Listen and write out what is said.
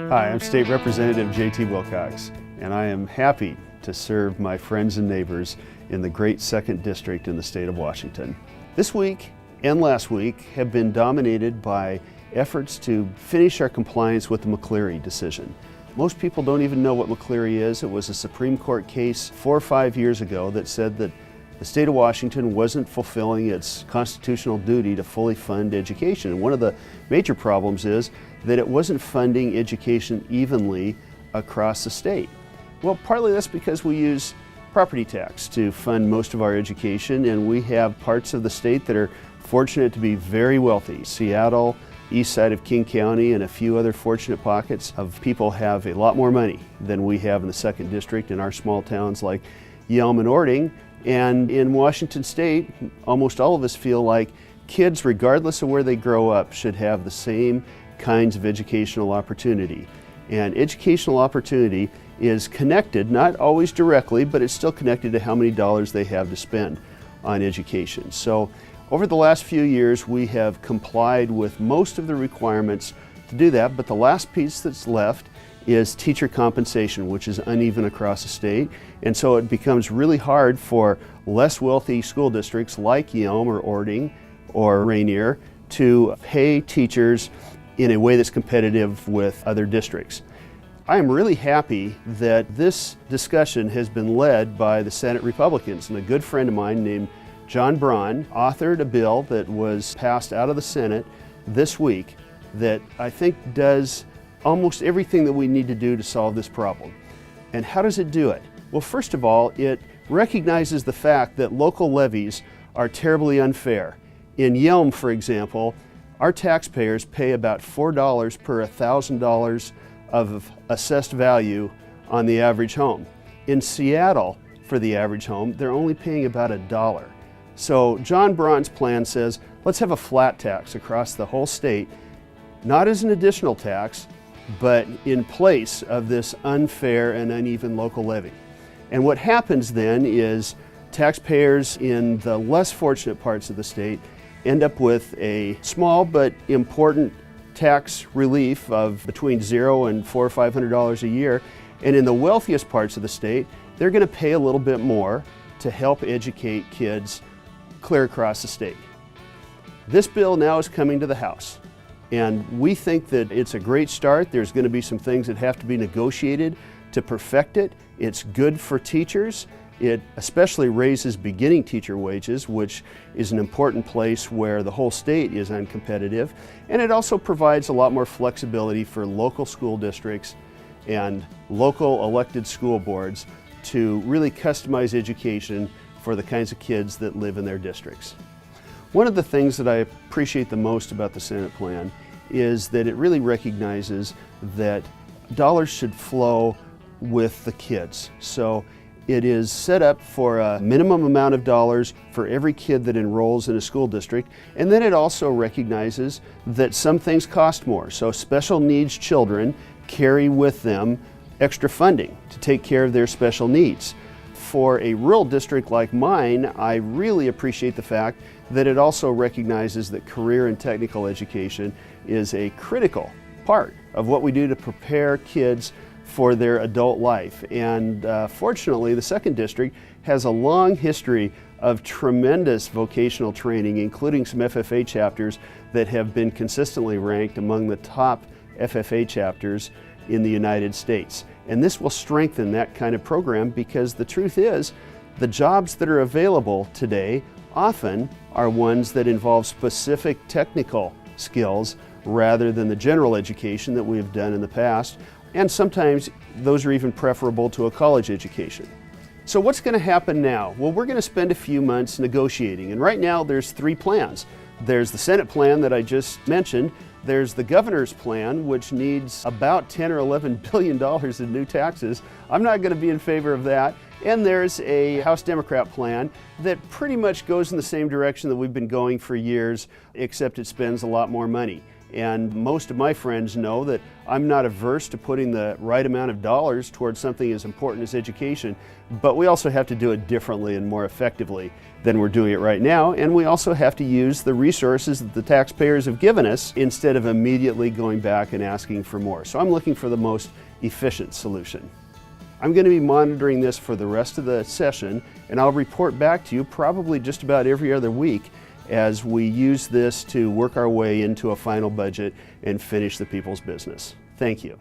Hi, I'm State Representative J.T. Wilcox, and I am happy to serve my friends and neighbors in the great 2nd District in the state of Washington. This week and last week have been dominated by efforts to finish our compliance with the McCleary decision. Most people don't even know what McCleary is. It was a Supreme Court case 4 or 5 years ago that said that the state of Washington wasn't fulfilling its constitutional duty to fully fund education. And one of the major problems is that it wasn't funding education evenly across the state. Well, partly that's because we use property tax to fund most of our education, and we have parts of the state that are fortunate to be very wealthy. Seattle, east side of King County, and a few other fortunate pockets of people have a lot more money than we have in the 2nd District in our small towns like R-Yelm and Ording. And in Washington State, almost all of us feel like kids, regardless of where they grow up, should have the same kinds of educational opportunity. And educational opportunity is connected, not always directly, but it's still connected to how many dollars they have to spend on education. So over the last few years, we have complied with most of the requirements to do that, but the last piece that's left is teacher compensation, which is uneven across the state. And so it becomes really hard for less wealthy school districts like R-Yelm or Ording or Rainier to pay teachers in a way that's competitive with other districts. I am really happy that this discussion has been led by the Senate Republicans, and a good friend of mine named John Braun authored a bill that was passed out of the Senate this week that I think does almost everything that we need to do to solve this problem. And how does it do it? Well, first of all, it recognizes the fact that local levies are terribly unfair. In R-Yelm, for example, our taxpayers pay about $4 per $1,000 of assessed value on the average home. In Seattle, for the average home, they're only paying about $1. So John Braun's plan says, let's have a flat tax across the whole state, not as an additional tax, but in place of this unfair and uneven local levy. And what happens then is taxpayers in the less fortunate parts of the state end up with a small but important tax relief of between $0 and $400 or $500 a year. And in the wealthiest parts of the state, they're going to pay a little bit more to help educate kids clear across the state. This bill now is coming to the House. And we think that it's a great start. There's going to be some things that have to be negotiated to perfect it. It's good for teachers. It especially raises beginning teacher wages, which is an important place where the whole state is uncompetitive. And it also provides a lot more flexibility for local school districts and local elected school boards to really customize education for the kinds of kids that live in their districts. One of the things that I appreciate the most about the Senate plan is that it really recognizes that dollars should flow with the kids. So it is set up for a minimum amount of dollars for every kid that enrolls in a school district, and then it also recognizes that some things cost more. So special needs children carry with them extra funding to take care of their special needs. For a rural district like mine, I really appreciate the fact that it also recognizes that career and technical education is a critical part of what we do to prepare kids for their adult life. And fortunately, the 2nd District has a long history of tremendous vocational training, including some FFA chapters that have been consistently ranked among the top FFA chapters in the United States. And this will strengthen that kind of program, because the truth is, the jobs that are available today often are ones that involve specific technical skills rather than the general education that we have done in the past. And sometimes those are even preferable to a college education. So what's going to happen now? Well, we're going to spend a few months negotiating. And right now there's 3 plans. There's the Senate plan that I just mentioned. There's the governor's plan, which needs about $10 or $11 billion in new taxes. I'm not going to be in favor of that. And there's a House Democrat plan that pretty much goes in the same direction that we've been going for years, except it spends a lot more money. And most of my friends know that I'm not averse to putting the right amount of dollars towards something as important as education, but we also have to do it differently and more effectively than we're doing it right now, and we also have to use the resources that the taxpayers have given us instead of immediately going back and asking for more. So I'm looking for the most efficient solution. I'm going to be monitoring this for the rest of the session, and I'll report back to you probably just about every other week as we use this to work our way into a final budget and finish the people's business. Thank you.